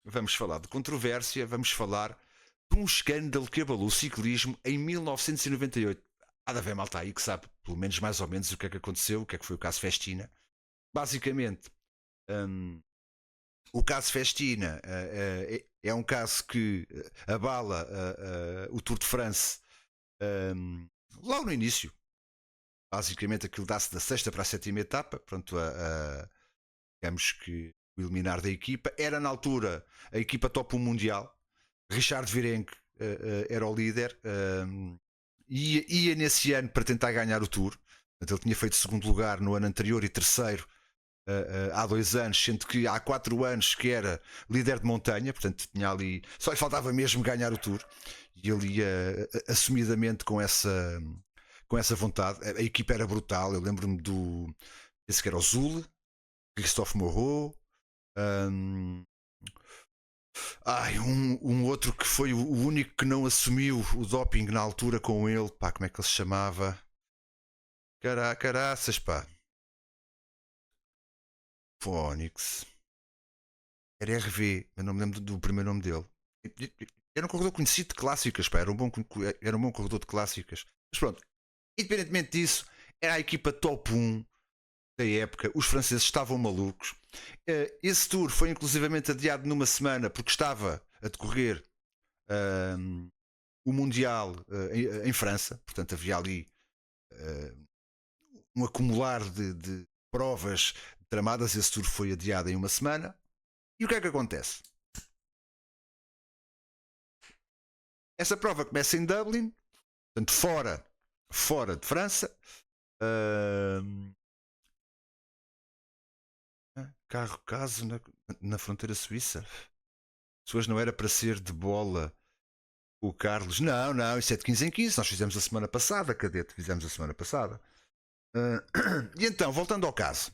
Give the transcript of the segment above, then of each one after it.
Vamos falar de controvérsia, vamos falar de um escândalo que abalou o ciclismo em 1998. Há de haver malta aí que sabe, pelo menos mais ou menos, o que é que aconteceu, o que é que foi o caso Festina. Basicamente, um, o caso Festina é um caso que abala o Tour de France logo no início. Basicamente, aquilo dá-se da sexta para a sétima etapa. Pronto, digamos que o eliminar da equipa. Era na altura a equipa top 1 mundial. Richard Virenque era o líder. Ia nesse ano para tentar ganhar o Tour. Ele tinha feito segundo lugar no ano anterior e terceiro há 2 anos, sendo que há 4 anos que era líder de montanha, portanto tinha ali. Só lhe faltava mesmo ganhar o Tour. E ele ia assumidamente com essa vontade. A equipa era brutal. Eu lembro-me do. Esse que era o Zul, Christophe Moreau. Um, um outro que foi o único que não assumiu o doping na altura com ele. Pá, como é que ele se chamava? Caraças, pá. Fónix. Era RV, eu não me lembro do primeiro nome dele. Era um corredor conhecido de clássicas, pá. Era um bom corredor de clássicas. Mas pronto, independentemente disso, era a equipa top 1 da época. Os franceses estavam malucos. Esse tour foi inclusivamente adiado numa semana porque estava a decorrer o Mundial em França. Portanto, havia ali um acumular de provas tramadas. Esse tour foi adiado em uma semana. E o que é que acontece? Essa prova começa em Dublin, portanto, fora de França. Uh, Carro caso na fronteira suíça. Se hoje não era para ser de bola o Carlos. Não, não, isso é de 15 em 15. Nós fizemos a semana passada, cadete, fizemos a semana passada. E então, voltando ao caso.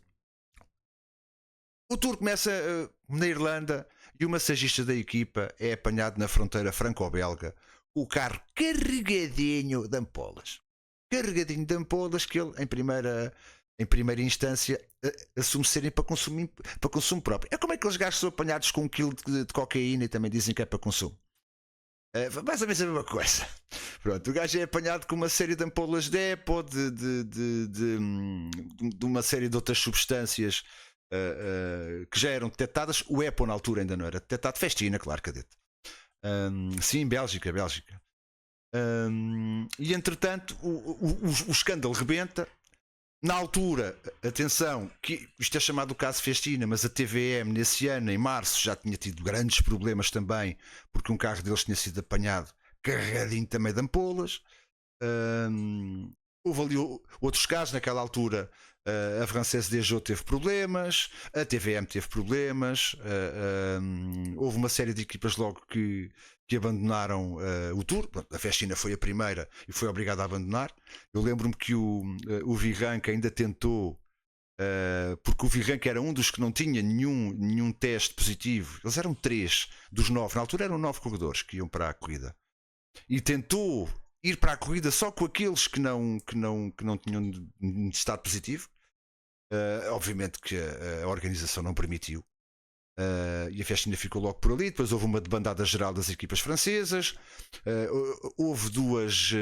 O tour começa na Irlanda e o massagista da equipa é apanhado na fronteira franco-belga. O carro carregadinho de ampolas. Carregadinho de ampolas que ele, em primeira instância, assume serem para consumo próprio. É como aqueles gajos que são apanhados com 1 quilo de cocaína e também dizem que é para consumo. Mais ou menos a mesma coisa. Pronto, o gajo é apanhado com uma série de ampolas de EPO, de uma série de outras substâncias que já eram detectadas. O EPO na altura ainda não era detectado. Festina, claro, cadete. Sim, Bélgica. E entretanto, o escândalo rebenta. Na altura, atenção, que isto é chamado o caso Festina, mas a TVM nesse ano, em março, já tinha tido grandes problemas também, porque um carro deles tinha sido apanhado carregadinho também de ampolas. Houve ali outros casos naquela altura. A Française Dejot teve problemas, a TVM teve problemas, houve uma série de equipas logo que abandonaram o Tour. A Festina foi a primeira e foi obrigada a abandonar. Eu lembro-me que o Viranca ainda tentou, porque o Viranca era um dos que não tinha nenhum teste positivo. Eles eram 3 dos 9, na altura eram 9 corredores que iam para a corrida, e tentou ir para a corrida só com aqueles que não tinham estado positivo. Obviamente que a organização não permitiu. E a festa ainda ficou logo por ali. Depois houve uma debandada geral das equipas francesas. Houve duas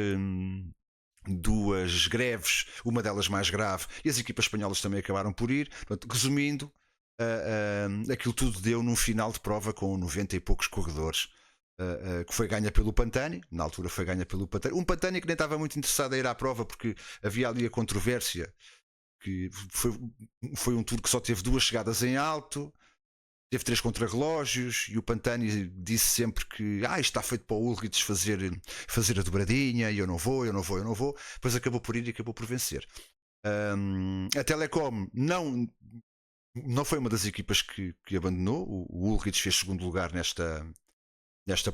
greves, uma delas mais grave, e as equipas espanholas também acabaram por ir. Portanto, resumindo, aquilo tudo deu num final de prova com 90 e poucos corredores. Que foi ganha pelo Pantani. Na altura foi ganha pelo Pantani. Um Pantani que nem estava muito interessado a ir à prova porque havia ali a controvérsia que foi um tour que só teve 2 chegadas em alto, teve 3 contrarrelógios, e o Pantani disse sempre que isto está feito para o Ulrich fazer a dobradinha, e eu não vou. Depois acabou por ir e acabou por vencer. A Telecom não foi uma das equipas que abandonou. O Ulrich fez segundo lugar nesta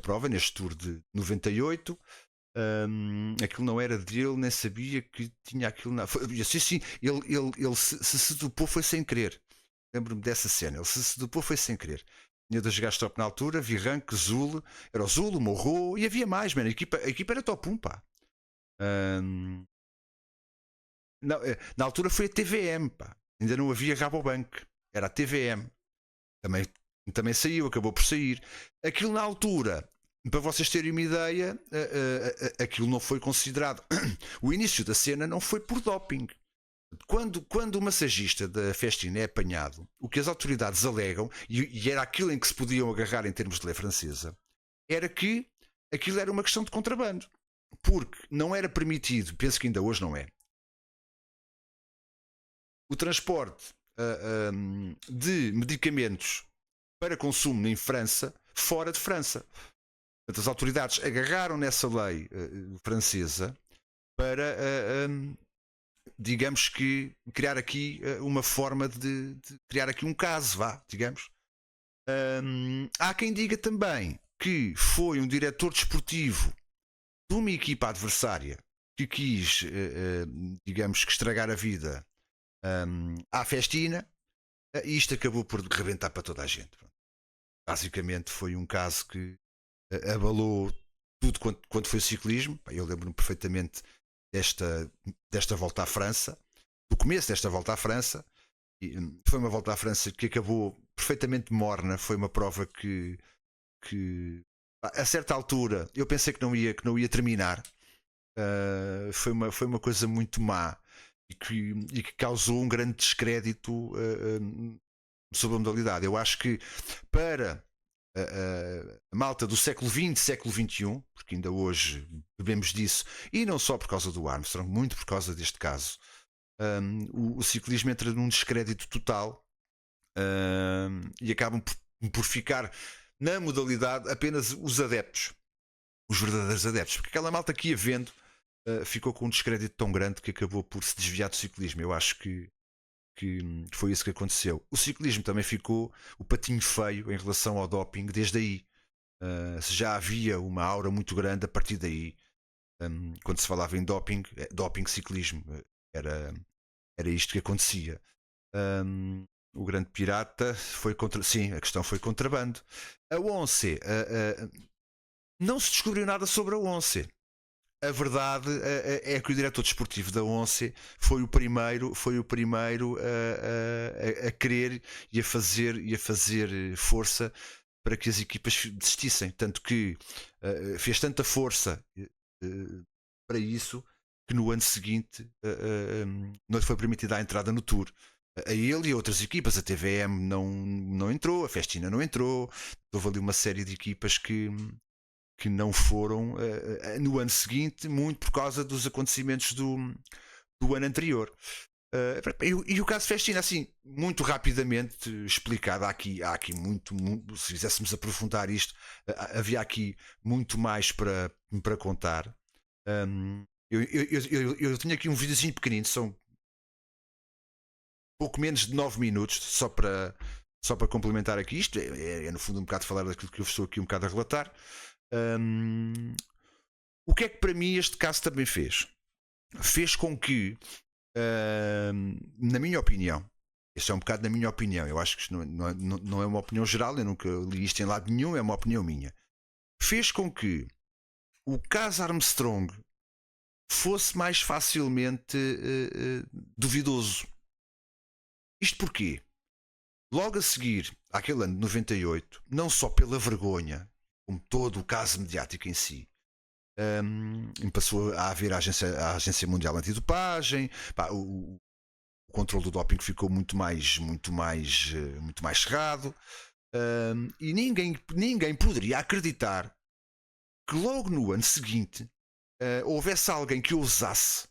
prova, neste Tour de 98. Aquilo não era dele, nem sabia que tinha aquilo. Sim, ele se dopou foi sem querer. Lembro-me dessa cena. Ele se dopou foi sem querer. Tinha 2 gajos top na altura: Viranque, Zul, era o Zul, o Morro, e havia mais, mano. A equipa era top 1, pá. Na altura foi a TVM, pá. Ainda não havia Rabobank, era a TVM. Também também saiu, acabou por sair. Aquilo na altura, para vocês terem uma ideia, aquilo não foi considerado. O início da cena não foi por doping. Quando o massagista da Festina é apanhado, o que as autoridades alegam, e era aquilo em que se podiam agarrar em termos de lei francesa, era que aquilo era uma questão de contrabando. Porque não era permitido, penso que ainda hoje não é, o transporte de medicamentos para consumo em França, fora de França. Portanto, as autoridades agarraram nessa lei francesa para, digamos que, criar aqui uma forma de criar aqui um caso, vá, digamos. Há quem diga também que foi um diretor desportivo de uma equipa adversária que quis, digamos que, estragar a vida à Festina, e isto acabou por rebentar para toda a gente. Basicamente foi um caso que abalou tudo quanto foi o ciclismo. Eu lembro-me perfeitamente desta volta à França, do começo desta volta à França. E foi uma volta à França que acabou perfeitamente morna. Foi uma prova que a certa altura eu pensei que não ia terminar. Foi uma coisa muito má e que causou um grande descrédito sobre a modalidade. Eu acho que para a malta do século XX, século XXI, porque ainda hoje bebemos disso, e não só por causa do Armstrong, muito por causa deste caso, o ciclismo entra num descrédito total e acabam por ficar na modalidade apenas os adeptos, os verdadeiros adeptos, porque aquela malta que ia vendo ficou com um descrédito tão grande que acabou por se desviar do ciclismo. Eu acho que foi isso que aconteceu. O ciclismo também ficou o patinho feio em relação ao doping desde aí. Se já havia uma aura muito grande a partir daí, quando se falava em doping, ciclismo, era isto que acontecia. O grande pirata foi contra. Sim, a questão foi contrabando. A ONCE, não se descobriu nada sobre a ONCE. A verdade é que o diretor desportivo da ONCE foi o primeiro a querer e a fazer força para que as equipas desistissem. Tanto que fez tanta força para isso que no ano seguinte não lhe foi permitida a entrada no Tour. A ele e a outras equipas, a TVM não entrou, a Festina não entrou, houve ali uma série de equipas que não foram no ano seguinte, muito por causa dos acontecimentos do ano anterior. E o caso Festina, assim, muito rapidamente explicado, há aqui muito, se quiséssemos aprofundar isto, havia aqui muito mais para contar. Eu tenho aqui um videozinho pequenino, são pouco menos de 9 minutos, só para complementar aqui isto. É no fundo um bocado falar daquilo que eu estou aqui um bocado a relatar. O que é que para mim este caso também fez? Fez com que, na minha opinião, este é um bocado na minha opinião, eu acho que isto não é uma opinião geral, eu nunca li isto em lado nenhum, é uma opinião minha. Fez com que o caso Armstrong fosse mais facilmente duvidoso. Isto porquê? Logo a seguir àquele ano de 98, não só pela vergonha, como todo o caso mediático em si, passou a haver a Agência Mundial Antidopagem, o controle do doping ficou muito mais cerrado, e ninguém poderia acreditar que logo no ano seguinte houvesse alguém que ousasse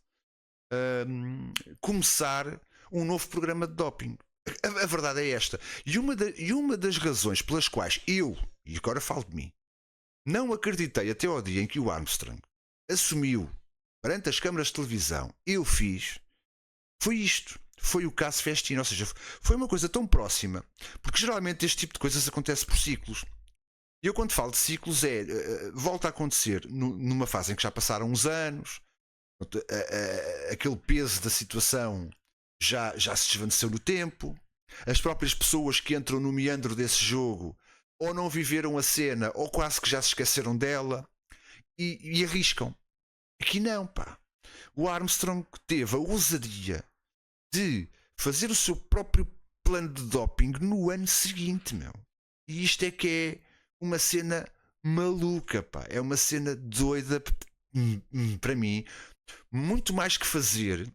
começar um novo programa de doping. A verdade é esta. E uma das razões pelas quais eu, e agora falo de mim, não acreditei até ao dia em que o Armstrong assumiu perante as câmaras de televisão, eu fiz, foi isto. Foi o caso Festina. Ou seja, foi uma coisa tão próxima, porque geralmente este tipo de coisas acontece por ciclos. E eu, quando falo de ciclos, volta a acontecer numa fase em que já passaram uns anos, aquele peso da situação já se desvaneceu no tempo, as próprias pessoas que entram no meandro desse jogo ou não viveram a cena ou quase que já se esqueceram dela e arriscam. Aqui não, pá. O Armstrong teve a ousadia de fazer o seu próprio plano de doping no ano seguinte, meu. E isto é que é uma cena maluca, pá. É uma cena doida para mim. Muito mais que fazer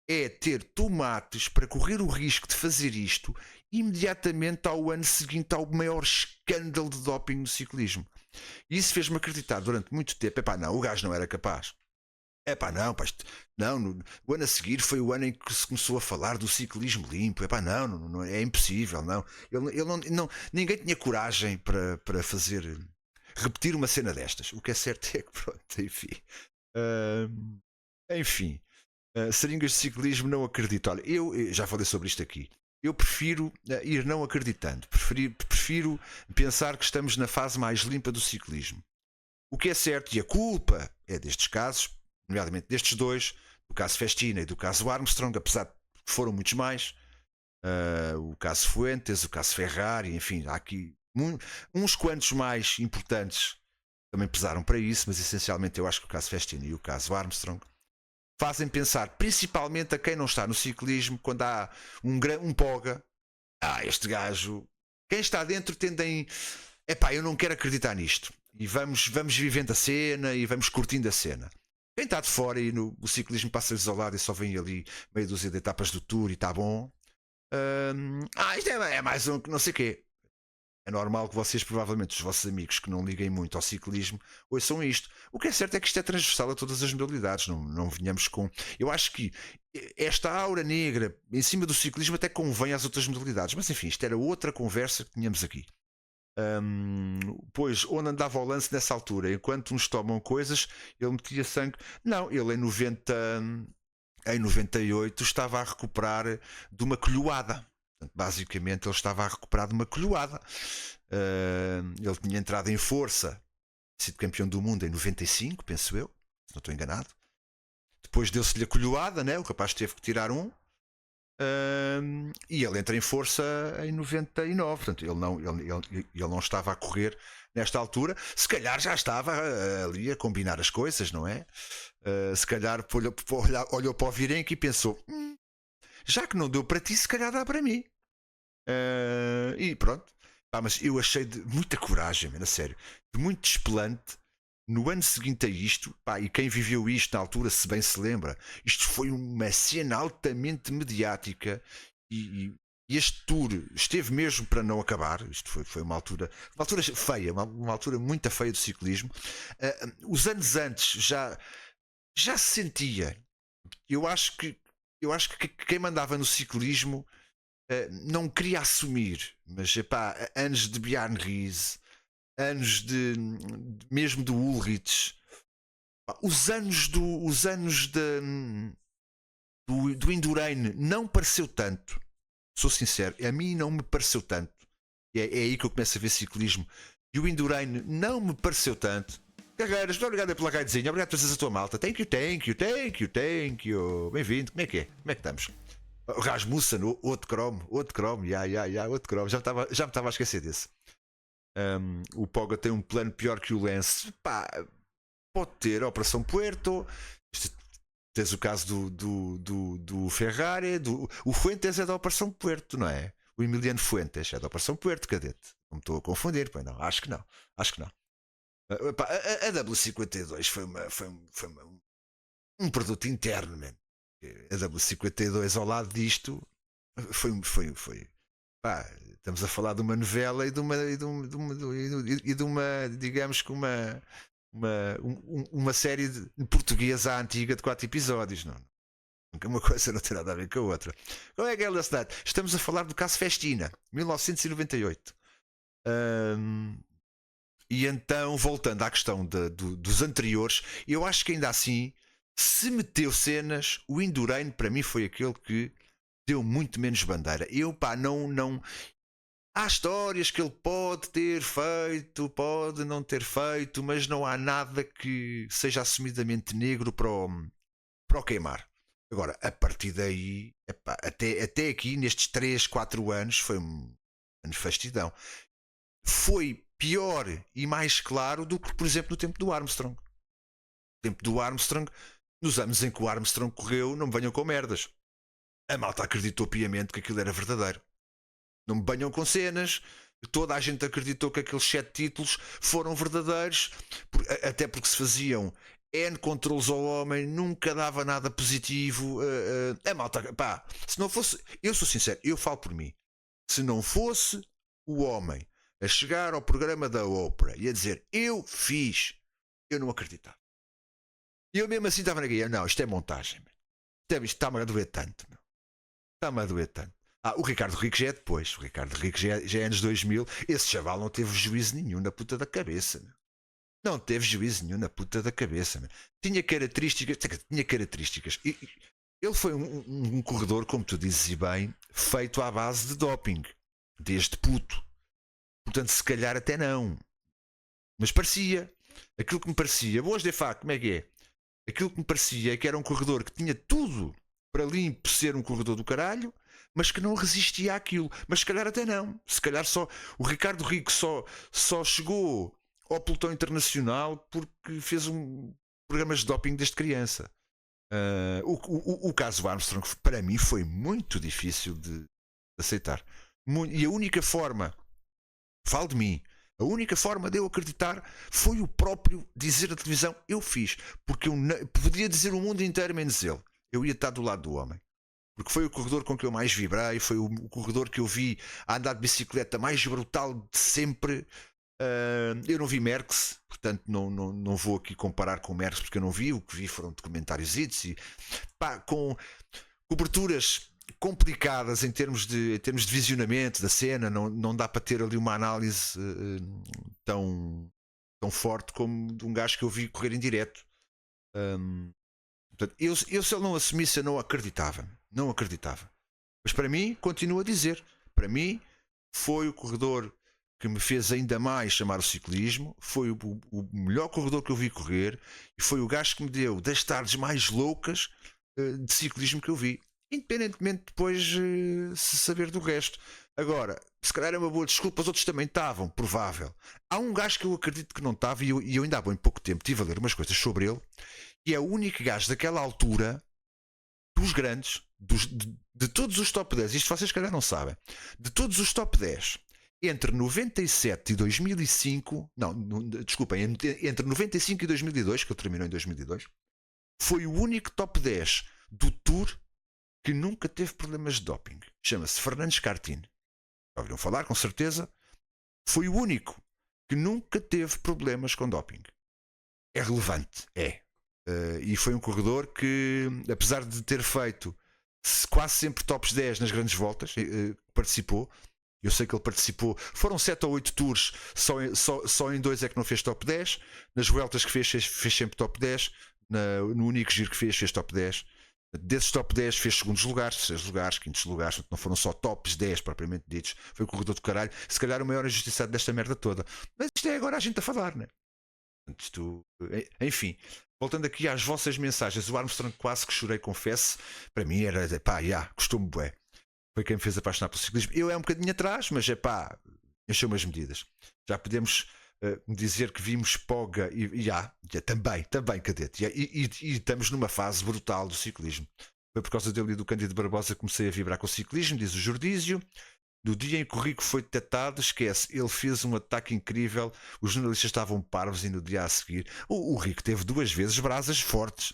é ter tomates para correr o risco de fazer isto imediatamente ao ano seguinte ao maior escândalo de doping no ciclismo. E isso fez-me acreditar durante muito tempo: epá, não, o gajo não era capaz. Epá, não, pá, não, o ano a seguir foi o ano em que se começou a falar do ciclismo limpo. Epá, não, é impossível, não. Ele ninguém tinha coragem para fazer, repetir uma cena destas. O que é certo é que, pronto, enfim. Uh, enfim, seringas de ciclismo, não acredito. Olha, eu já falei sobre isto aqui. Eu prefiro ir não acreditando. Prefiro pensar que estamos na fase mais limpa do ciclismo. O que é certo, e a culpa é destes casos, nomeadamente destes dois, do caso Festina e do caso Armstrong, apesar de que foram muitos mais, o caso Fuentes, o caso Ferrari, enfim, há aqui uns quantos mais importantes também pesaram para isso, mas essencialmente eu acho que o caso Festina e o caso Armstrong fazem pensar principalmente a quem não está no ciclismo, quando há um poga, este gajo, quem está dentro tendem, epá, eu não quero acreditar nisto. E vamos vivendo a cena e vamos curtindo a cena. Quem está de fora e o ciclismo passa isolado e só vem ali meia dúzia de etapas do Tour e está bom. Isto é mais um que não sei o quê. É normal que vocês, provavelmente, os vossos amigos que não liguem muito ao ciclismo, ouçam isto. O que é certo é que isto é transversal a todas as modalidades. Não venhamos com. Eu acho que esta aura negra em cima do ciclismo até convém às outras modalidades. Mas enfim, isto era outra conversa que tínhamos aqui. Pois onde andava o lance nessa altura, enquanto uns tomam coisas, ele metia sangue. Não, ele em 98 estava a recuperar de uma colhoada. Basicamente ele estava a recuperar de uma colhoada. Ele tinha entrado em força, sido campeão do mundo em 95, penso eu, se não estou enganado. Depois deu-se-lhe a colhoada, né? O rapaz teve que tirar um. E ele entra em força em 99. Portanto, ele não estava a correr nesta altura. Se calhar já estava ali a combinar as coisas, não é? Se calhar olhou para o Virenque e pensou: já que não deu para ti, se calhar dá para mim. E pronto. Mas eu achei de muita coragem, a sério, de muito desplante. No ano seguinte a isto, e quem viveu isto na altura, se bem se lembra, isto foi uma cena altamente mediática e este tour esteve mesmo para não acabar. Isto foi uma altura feia, uma altura muito feia do ciclismo. Os anos antes já se sentia. Eu acho que quem mandava no ciclismo não queria assumir, mas anos de Bjarne Riese, anos mesmo do Ulrich, os anos do Indurain não pareceu tanto. Sou sincero, a mim não me pareceu tanto. É aí que eu começo a ver ciclismo. E o Indurain não me pareceu tanto. Carreiras, muito obrigado pela raidezinha, obrigado por trazeres a tua malta. Thank you. Bem-vindo. Como é que estamos? O Rasmussen, outro cromo, outro cromo. Já me estava a esquecer desse. O Poga tem um plano pior que o Lance. Pode ter a Operação Puerto. Tens o caso do Ferrari. O Fuentes é da Operação Puerto, não é? O Emiliano Fuentes é da Operação Puerto, cadete. Não me estou a confundir, pois não. Acho que não. A W52 foi um produto interno, man. A W52 ao lado disto foi. Estamos a falar de uma novela e de uma digamos que uma série portuguesa antiga de 4 episódios, não? Uma coisa não tem nada a ver com a outra. Qual é aquela cidade? Estamos a falar do caso Festina, 1998. E então, voltando à questão dos anteriores, eu acho que ainda assim, se meteu cenas, o Indurain para mim foi aquele que deu muito menos bandeira. Não. Há histórias que ele pode ter feito, pode não ter feito, mas não há nada que seja assumidamente negro para o queimar. Agora, a partir daí, até aqui, nestes 3, 4 anos, foi um ano fastidão. Foi pior e mais claro do que, por exemplo, no tempo do Armstrong. No tempo do Armstrong, nos anos em que o Armstrong correu, não me venham com merdas. A malta acreditou piamente que aquilo era verdadeiro. Não me banham com cenas. Toda a gente acreditou que aqueles 7 títulos foram verdadeiros, até porque se faziam N controles ao homem, nunca dava nada positivo. A malta, pá, se não fosse, eu sou sincero, eu falo por mim, se não fosse o homem a chegar ao programa da Oprah e a dizer eu fiz, eu não acreditava. E eu mesmo assim estava na guia, não, isto é montagem, isto está-me a doer tanto, está-me a doer tanto. O Ricardo Rico já é depois. O Ricardo Rico já é anos 2000. Esse chaval não teve juízo nenhum na puta da cabeça. Meu. Não teve juízo nenhum na puta da cabeça. Meu. Tinha características. Ele foi um corredor, como tu dizes e bem, feito à base de doping. Desde puto. Portanto, se calhar até não. Mas parecia. Aquilo que me parecia. Boas de facto, como é que é? Aquilo que me parecia é que era um corredor que tinha tudo para limpo ser um corredor do caralho, mas que não resistia àquilo. Mas se calhar até não. Se calhar só o Ricardo Rico só chegou ao pelotão internacional porque fez programas de doping desde criança. O caso Armstrong para mim foi muito difícil de aceitar. E a única forma, falo de mim, a única forma de eu acreditar foi o próprio dizer na televisão eu fiz. Porque eu podia dizer o mundo inteiro menos ele. Eu ia estar do lado do homem. Porque foi o corredor com que eu mais vibrei, foi o corredor que eu vi a andar de bicicleta mais brutal de sempre. Eu não vi Merckx, portanto não vou aqui comparar com o Merckx porque eu não vi. O que vi foram documentários e pá, com coberturas complicadas em termos de visionamento da cena. Não dá para ter ali uma análise tão forte como de um gajo que eu vi correr em direto. Portanto, eu se ele não assumisse, eu não acreditava. Não acreditava. Mas para mim, continuo a dizer, para mim foi o corredor que me fez ainda mais chamar o ciclismo, foi o melhor corredor que eu vi correr e foi o gajo que me deu das tardes mais loucas de ciclismo que eu vi. Independentemente depois se saber do resto. Agora, se calhar é uma boa desculpa, os outros também estavam, provável. Há um gajo que eu acredito que não estava e eu ainda há bem pouco tempo estive a ler umas coisas sobre ele e é o único gajo daquela altura dos grandes, de todos os top 10, isto vocês calhar não sabem, de todos os top 10, entre 97 e 2005, desculpem, entre 95 e 2002, que ele terminou em 2002, foi o único top 10 do Tour que nunca teve problemas de doping. Chama-se Fernando Cartini. Já ouviram falar, com certeza. Foi o único que nunca teve problemas com doping. É relevante, é. E foi um corredor que, apesar de ter feito quase sempre tops 10 nas grandes voltas, participou. Eu sei que ele participou. Foram 7 ou 8 tours, só em 2 é que não fez top 10. Nas voltas que fez sempre top 10. No único giro que fez top 10. Desses top 10 fez segundos lugares, terceiros lugares, quintos lugares, portanto não foram só tops 10 propriamente ditos. Foi o corredor do caralho. Se calhar o maior injustiçado desta merda toda. Mas isto é agora a gente a falar, né? Enfim, voltando aqui às vossas mensagens, o Armstrong quase que chorei, confesso. Para mim era pá, gostou-me bué. Foi quem me fez apaixonar pelo ciclismo. Eu é um bocadinho atrás, mas é pá, encheu umas medidas. Já podemos dizer que vimos Poga e também cadete. E estamos numa fase brutal do ciclismo. Foi por causa dele e do Cândido Barbosa que comecei a vibrar com o ciclismo, diz o Jordísio. No dia em que o Rico foi detectado, esquece, ele fez um ataque incrível, os jornalistas estavam parvos e no dia a seguir o Rico teve 2 vezes brasas fortes.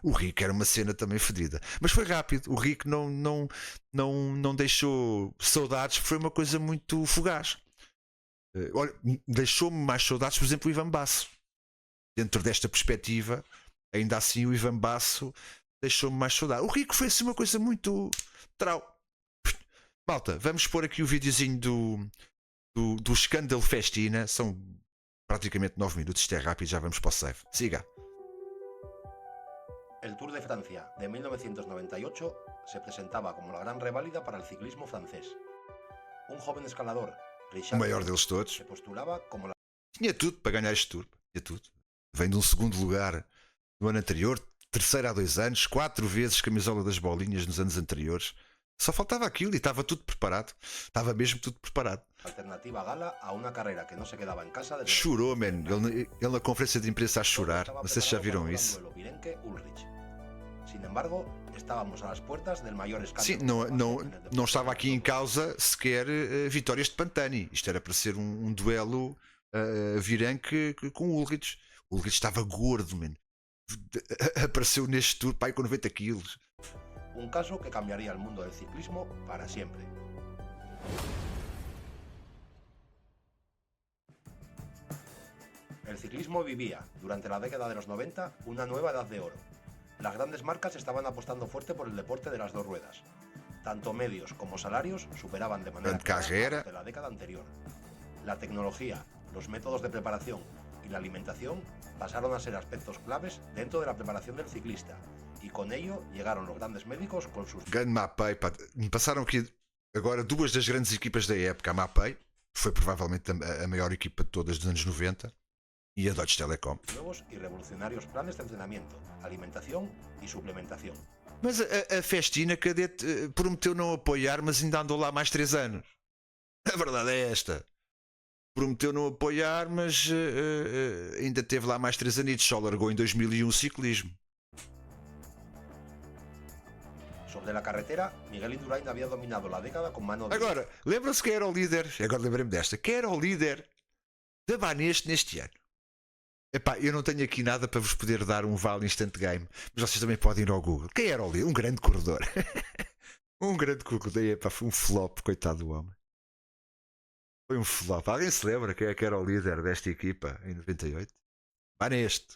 O Rico era uma cena também fedida, mas foi rápido. O Rico não deixou saudades, foi uma coisa muito fugaz. Olha, deixou-me mais saudades, por exemplo, o Ivan Basso. Dentro desta perspectiva, ainda assim o Ivan Basso deixou-me mais saudades. O Rico foi assim uma coisa muito trau. Malta, vamos pôr aqui o videozinho do escândalo Festina. São praticamente 9 minutos. Isto é rápido, já vamos para o save. Siga. El Tour de Francia de 1998 se presentaba como la gran reválida para el ciclismo francés. Un joven escalador, Richard, o maior deles todos, se postulaba como la... Tinha tudo para ganhar este Tour. Tinha tudo. Vem de um segundo lugar no ano anterior, terceiro há 2 anos, 4 vezes camisola das bolinhas nos anos anteriores. Só faltava aquilo e estava tudo preparado. Estava mesmo tudo preparado. Alternativa gala a uma carreira que não se quedava em casa. Chorou, man. Ele na conferência de imprensa a chorar. Não sei se já viram isso. Sin embargo, estábamos a las puertas del mayor Sim, escándalo. não estava aqui em causa sequer vitórias de Pantani. Isto era para ser um duelo Virenque com o Ulrich. O Ulrich estava gordo, man. Apareceu neste tour, pai, com 90 quilos. Un caso que cambiaría el mundo del ciclismo para siempre. El ciclismo vivía, durante la década de los 90, una nueva edad de oro. Las grandes marcas estaban apostando fuerte por el deporte de las dos ruedas. Tanto medios como salarios superaban de manera Grande carrera. de la década anterior. La tecnología, los métodos de preparación y la alimentación pasaron a ser aspectos claves dentro de la preparación del ciclista, y con ello llegaron los grandes médicos con sus... Grande Mapei, pá. Me passaram aqui agora duas das grandes equipas da época. A Mapei foi provavelmente a maior equipa de todas dos anos 90 e a Deutsche Telekom. nuevos y revolucionarios planes de entrenamiento, alimentación y suplementación. Mas a Festina Cadete prometeu não apoiar, mas ainda andou lá mais 3 anos. A verdade é esta. Prometeu não apoiar, mas ainda teve lá mais 3 anos e só largou em 2001 o ciclismo. Sobre la carretera, Miguel Indurain había dominado la década con mano de... Agora, lembram-se quem era o líder? Agora lembrei-me desta. Quem era o líder da Banesco neste ano? Epá, eu não tenho aqui nada para vos poder dar um vale instant game, mas vocês também podem ir ao Google. Quem era o líder? Um grande corredor. Um grande corredor. Epá, foi um flop, coitado do homem. Foi um flop. Alguém se lembra quem é que era o líder desta equipa em 98? Banesco.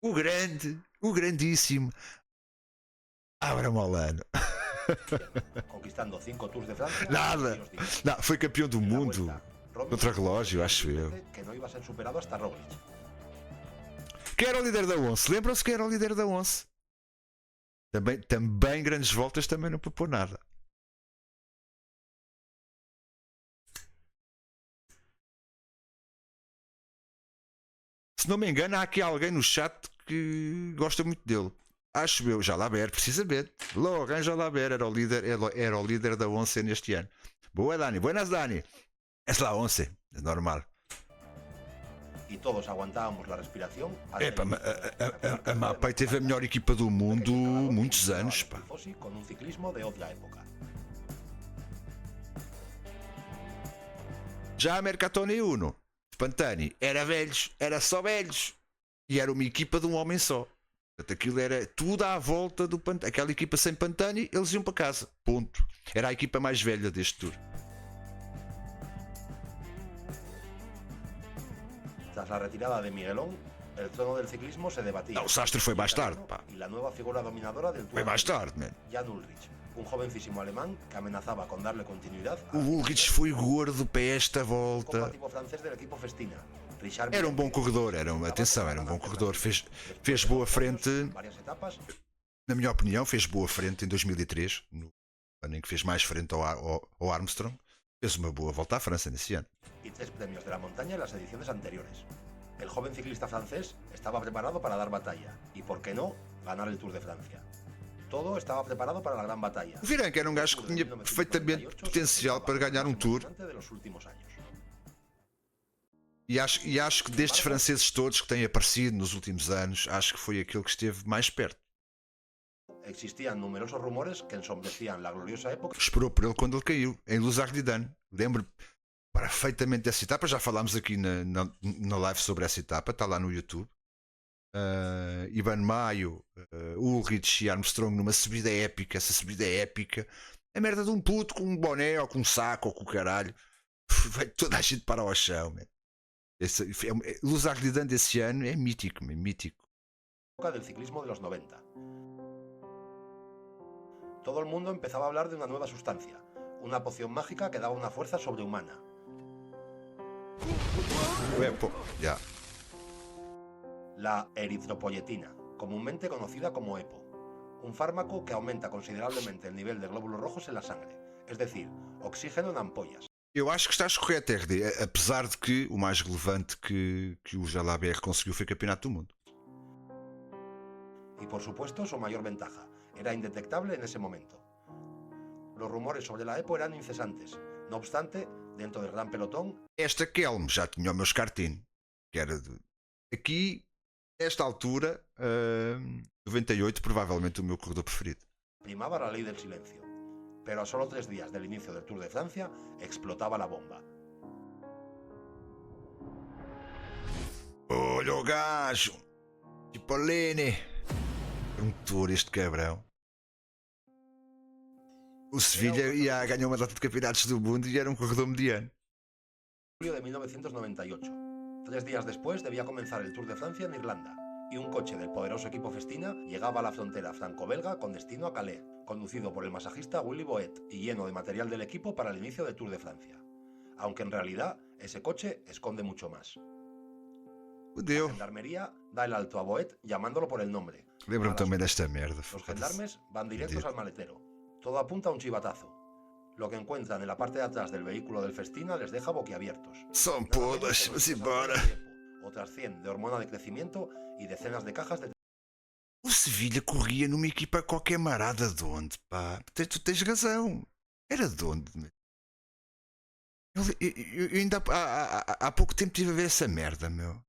O grandíssimo Abra Molano. Conquistando 5 Tours de Francia. Nada. y os días. Não, foi campeão do En la mundo. Vuelta, Roglic Contrarrelógio, acho eu. que no iba a ser superado hasta Roglic. Quem era o líder da Once? Lembram-se quem era o líder da Once? Também grandes voltas, também não propôs nada. Se não me engano, há aqui alguém no chat que gosta muito dele. Acho eu, Jalabert, precisamente. Laurent Jalabert era o líder da Once neste ano. Boa, Dani. Buenas, Dani. Es la Once, é normal. Y todos aguantábamos la respiración. hasta Epá, el inicio de a Mapei teve a melhor equipa do mundo muitos anos, pá. Tifosi con un ciclismo de otra época. Já a Mercatone Uno, Pantani, era velhos, era só velhos. E era uma equipa de um homem só. Portanto, aquilo era tudo à volta do Pantani. Aquela equipa sem Pantani, eles iam para casa. Ponto. Era a equipa mais velha deste tour. Tras la retirada de Miguelón, el trono del ciclismo se debatía. Não, o Sastre foi mais tarde, pá. Y la nueva figura dominadora del Tour Foi mais tarde, man. Jan Ullrich, un jovencísimo alemán que amenazaba con darle continuidad O Ulrich foi gordo para esta volta. combativo francés del equipo Festina. Richard Era um bom corredor, atenção, era um bom corredor. Fez boa frente, varias etapas na minha opinião, fez boa frente em 2003, no ano em que fez mais frente ao Armstrong. Fez uma boa volta à França nesse ano. y 3 premios de la montaña en las ediciones anteriores. El joven ciclista francés estaba preparado para dar batalla y, por qué no, ganar el Tour de Francia. Todo estaba preparado para la gran batalla. O Virenque era um gajo que tinha perfeitamente potencial para ganhar um Tour. De los últimos años. E acho que destes franceses todos que têm aparecido nos últimos anos, acho que foi aquele que esteve mais perto. Existían numerosos rumores que ensombrecían la gloriosa época. Esperou por ele quando ele caiu, em Luzardidan. Lembro perfeitamente dessa etapa, já falámos aqui na live sobre essa etapa, está lá no YouTube. Ivan Maio, Ulrich e Armstrong numa subida épica. Essa subida é épica. A merda de um puto com um boné ou com um saco ou com o caralho. Vai toda a gente para o chão, man. Luzardidan desse ano é mítico, man, mítico. Del ciclismo de los 90. Todo el mundo empezaba a hablar de una nueva sustancia, una poción mágica que daba una fuerza sobrehumana. Ya. La eritropoyetina, comúnmente conocida como EPO, un fármaco que aumenta considerablemente el nivel de glóbulos rojos en la sangre, es decir, oxígeno en ampollas. Eu acho que estás correto, RD, apesar de que o mais relevante que o Jalabert conseguiu foi Campeonato do Mundo. Y por supuesto su mayor ventaja, era indetectable en ese momento. Los rumores sobre la EPO eran incesantes, no obstante, dentro del gran pelotón... Esta Kelm já tinha o meu escartino, que era de... Aqui Nesta altura, 98, provavelmente o meu corredor preferido. Primaba la ley del silencio, pero a solo 3 días del inicio del Tour de Francia explotaba la bomba. Olha o gajo! Cipollini! É um touro este cabrão. O Sevilha ia ganhar uma data de campeonatos do mundo e era um corredor mediano. Julio de 1998. 3 días después debía comenzar el Tour de Francia en Irlanda, y un coche del poderoso equipo Festina llegaba a la frontera franco-belga con destino a Calais, conducido por el masajista Willy Boet y lleno de material del equipo para el inicio del Tour de Francia. Aunque en realidad ese coche esconde mucho más. La Fudeu. gendarmería da el alto a Boet llamándolo por el nombre. Lembro-me Malas também desta merda. Los foda-se. gendarmes van directos al maletero. Todo apunta a un chivatazo. Lo que encuentran en la parte de atrás del vehículo del Festina les deja boquiabiertos. São Nada podres, menos que vamos 200 embora. gramos de EPO, otras 100 de hormona de crecimiento y decenas de cajas de O Sevilha corria numa equipa qualquer marada de onde, pá? Tu tens razão. Era de onde? Meu? Eu ainda há pouco tempo estive a ver essa merda, meu.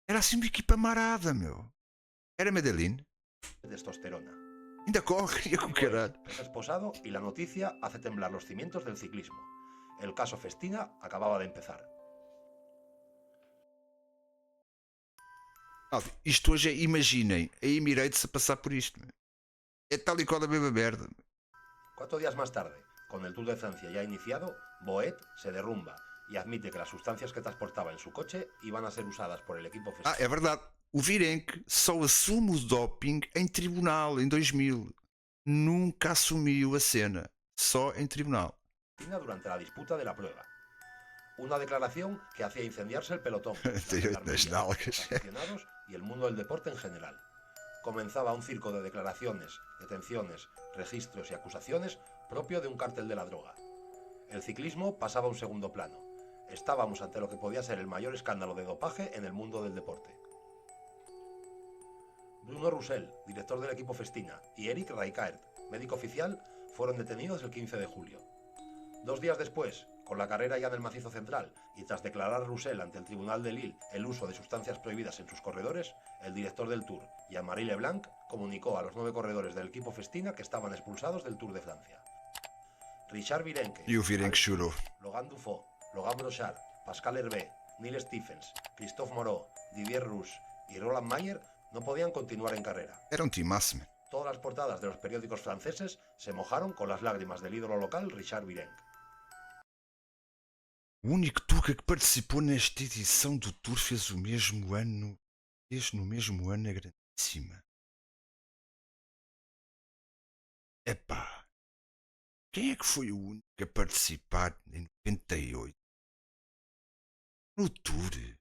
Era assim uma equipa marada, meu. Era Medellín. testosterona. Ainda corre, ia com caralho. Es esposado y la noticia hace temblar los cimientos del ciclismo. El caso Festina acababa de empezar. Isto hoje é, imaginem, a Emirates a passar por isto, meu. É tal e qual a mesma merda. 4 días más tarde, con el Tour de Francia ya iniciado, Boet se derrumba y admite que las sustancias que transportaba en su coche iban a ser usadas por el equipo Festina. É verdade. O Virenque só assume o doping em tribunal em 2000. Nunca assumiu a cena. Só em tribunal. Durante la disputa de la prueba. Una declaración que hacía incendiarse el pelotón, la Tío, gendarmería, las nalgas. los aficionados y el mundo del deporte en general. Comenzaba un circo de declaraciones, detenciones, registros y acusaciones propio de un cártel de la droga. El ciclismo pasaba a un segundo plano. Estábamos ante lo que podía ser el mayor escándalo de dopaje en el mundo del deporte. Bruno Roussel, director del equipo Festina, y Eric Raikaert, médico oficial, fueron detenidos el 15 de julio. 2 días después, con la carrera ya en el macizo central y tras declarar Roussel ante el Tribunal de Lille el uso de sustancias prohibidas en sus corredores, el director del Tour, Jean-Marie Leblanc, comunicó a los 9 corredores del equipo Festina que estaban expulsados del Tour de Francia. Richard Virenque, E o Virenque chorou. Logan Dufaux, Logan Brochard, Pascal Hervé, Neil Stephens, Christophe Moreau, Didier Rouge y Roland Mayer no podían continuar en carrera. Era um timaço, man. Todas las portadas de los periódicos franceses se mojaron con las lágrimas del ídolo local Richard Virenque. O único turco que participou nesta edição do Tour fez o mesmo ano. Fez no mesmo ano a grandíssima. Epá. Quem é que foi o único a participar em 98? No Tour?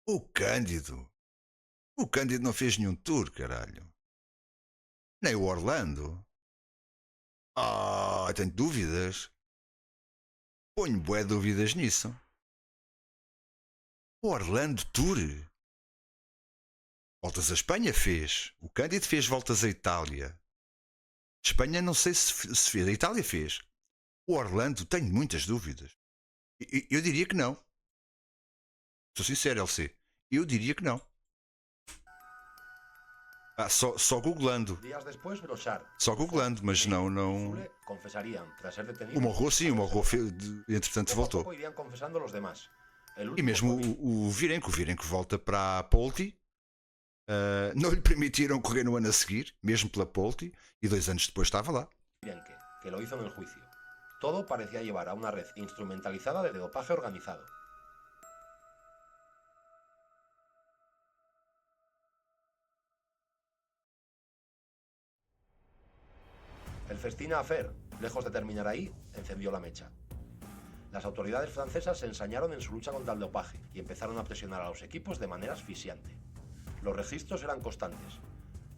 O Cândido. O Cândido não fez nenhum Tour, caralho. Nem o Orlando. Tenho dúvidas. Ponho bué dúvidas nisso. O Orlando Tour. Voltas à Espanha fez. O Cândido fez voltas à Itália. Espanha não sei se fez. A Itália fez. O Orlando tenho muitas dúvidas. Eu diria que não. Sou sincero, LC. Eu diria que não. Só googlando. Días después, Brochard, Só googlando, mas não. Zule confesarían tras ser detenidos. O Morro sim, o Morro entretanto Poco a voltou. poco irían confesando los demás. El E último mesmo fue o Virenque volta para a Polti. Não lhe permitiram correr no ano a seguir, mesmo pela Polti, e 2 anos depois estava lá. Virenque, que lo hizo en el juicio. Todo parecía llevar a una red instrumentalizada de dopaje organizado. El Festina Affair, lejos de terminar ahí, encendió la mecha. Las autoridades francesas se ensañaron en su lucha contra el dopaje y empezaron a presionar a los equipos de manera asfixiante. Los registros eran constantes.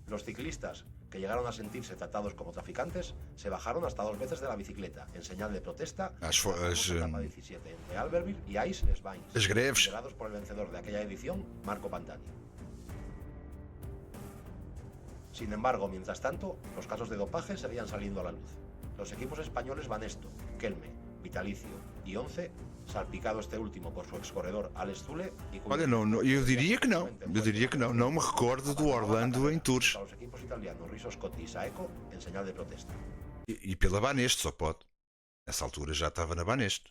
Los ciclistas, que llegaron a sentirse tratados como traficantes, se bajaron hasta 2 veces de la bicicleta en señal de protesta en la famosa etapa 17 entre Albertville y Aix-les-Bains, As greves. liderados por el vencedor de aquella edición, Marco Pantani. Sin embargo, mientras tanto, los casos de dopaje seguían saliendo a la luz. Los equipos españoles Banesto, Kelme, vitalicio, y 11, salpicado este último por su excorredor Alex Zule. Olha, não, eu diria que não. Eu diria que não. Não me recordo do Orlando em Tours. Los equipos italianos Riso Scotti y Saeco en señal de protesta. E pela Banesto, só pode. Nessa altura já estava na Banesto.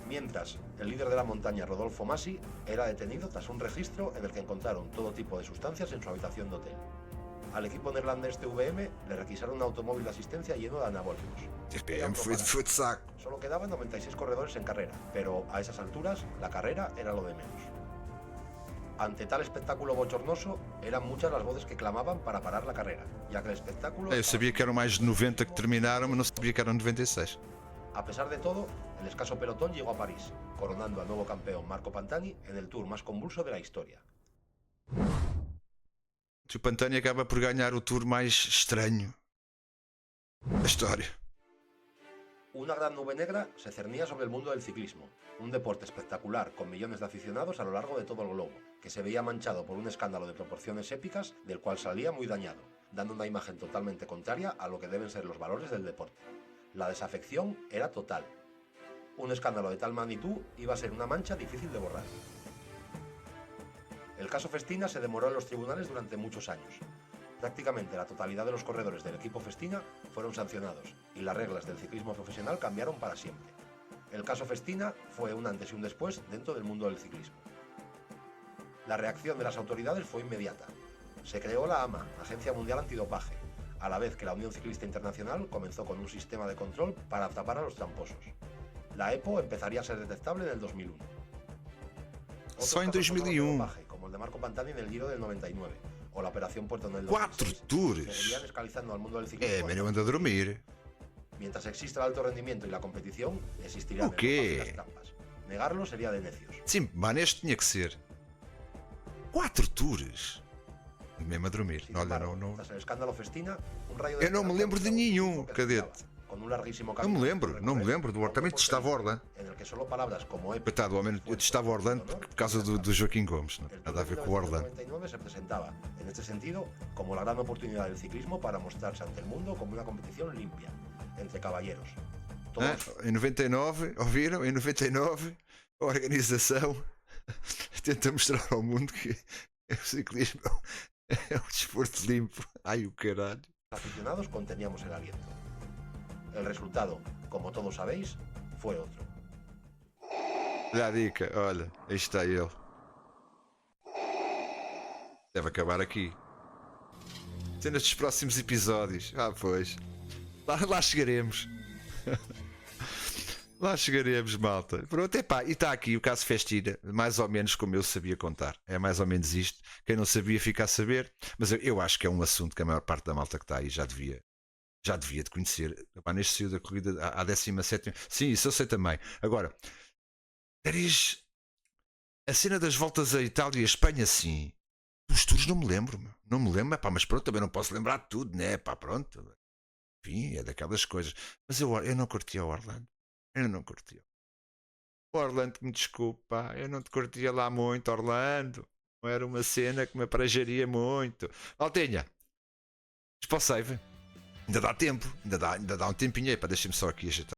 Mientras, el líder de la montaña, Rodolfo Masi, era detenido tras un registro en el que encontraron todo tipo de sustancias en su habitación de hotel. Al equipo neerlandés TVM le requisaron un automóvil de asistencia lleno de anabólicos. TPM foi de saco. Solo quedaban 96 corredores en carrera, pero a esas alturas la carrera era lo de menos. Ante tal espectáculo bochornoso, eran muchas las voces que clamaban para parar la carrera, ya que el espectáculo... Eu sabia que eram mais de 90 que terminaram, mas não sabia que eram 96. A pesar de todo, el escaso pelotón llegó a París, coronando al nuevo campeón Marco Pantani en el tour más convulso de la historia. O Pantani acaba por ganhar o tour mais estranho da história. Una gran nube negra se cernía sobre el mundo del ciclismo, un deporte espectacular con millones de aficionados a lo largo de todo el globo, que se veía manchado por un escándalo de proporciones épicas del cual salía muy dañado, dando una imagen totalmente contraria a lo que deben ser los valores del deporte. La desafección era total. Un escándalo de tal magnitud iba a ser una mancha difícil de borrar. El caso Festina se demoró en los tribunales durante muchos años. Prácticamente la totalidad de los corredores del equipo Festina fueron sancionados y las reglas del ciclismo profesional cambiaron para siempre. El caso Festina fue un antes y un después dentro del mundo del ciclismo. La reacción de las autoridades fue inmediata. Se creó la AMA, Agencia Mundial Antidopaje, a la vez que la Unión Ciclista Internacional comenzó con un sistema de control para tapar a los tramposos. La EPO empezaría a ser detectable en el 2001. Só em 2001. Como el de Marco Pantani en el Giro del 99, o la Operación Puerto en el 4 2006, tours. seguirían escalizando al mundo del ciclismo. É, mas eu ando a dormir. Mientras exista el alto rendimiento y la competición, existirán ¿O qué? las trampas. Negarlo sería de necios. Sim, Banesto tinha que ser. 4 tours. Mesmo a dormir. Sin Olha, embargo, não. tras el escándalo Festina, un rayo de Eu não me esperanza lembro de brilló en el nenhum, equipo que cadete. respiraba, con un larguísimo Não me camino lembro, por não me recorrer, lembro do un Também deporte estava Orlando. en el que solo palabras como épico, Coitado, ao menos eu estava Orlando por causa do Joaquim Gomes. Não tem El nada a ver Tour com o Orlando. 1999 se presentaba, en este sentido, como la gran oportunidad del ciclismo para mostrarse ante el mundo como una competición limpia, entre caballeros. Todos, Em 99, ouviram? Em 99, a organização tenta mostrar ao mundo que o ciclismo é um desporto limpo. Ai, o caralho. los aficionados conteníamos el aliento. El resultado, como todos sabéis, fue otro. Olha a dica, olha, aí está ele. Deve acabar aqui. Cenas dos próximos episódios. Ah, pois. Lá chegaremos. Lá chegaremos, malta. Pronto, epá, e está aqui o caso Festina, mais ou menos como eu sabia contar. É mais ou menos isto. Quem não sabia fica a saber. Mas eu acho que é um assunto que a maior parte da malta que está aí já devia de conhecer. Epá, neste saiu da corrida à 17ª. Sim, isso eu sei também. Agora, Paris, a cena das voltas a Itália e a Espanha, sim. Os tours não me lembro, meu. Não me lembro, epá, mas pronto, também não posso lembrar de tudo, né? Pá, pronto. Enfim, é daquelas coisas. Mas eu não curtia o Orlando. Eu não curtia. O Orlando, me desculpa, eu não te curtia lá muito, Orlando. Não era uma cena que me aprajaria muito. Maltinha, para o save. Ainda dá tempo, ainda dá um tempinho aí, para deixar-me só aqui ajeitar.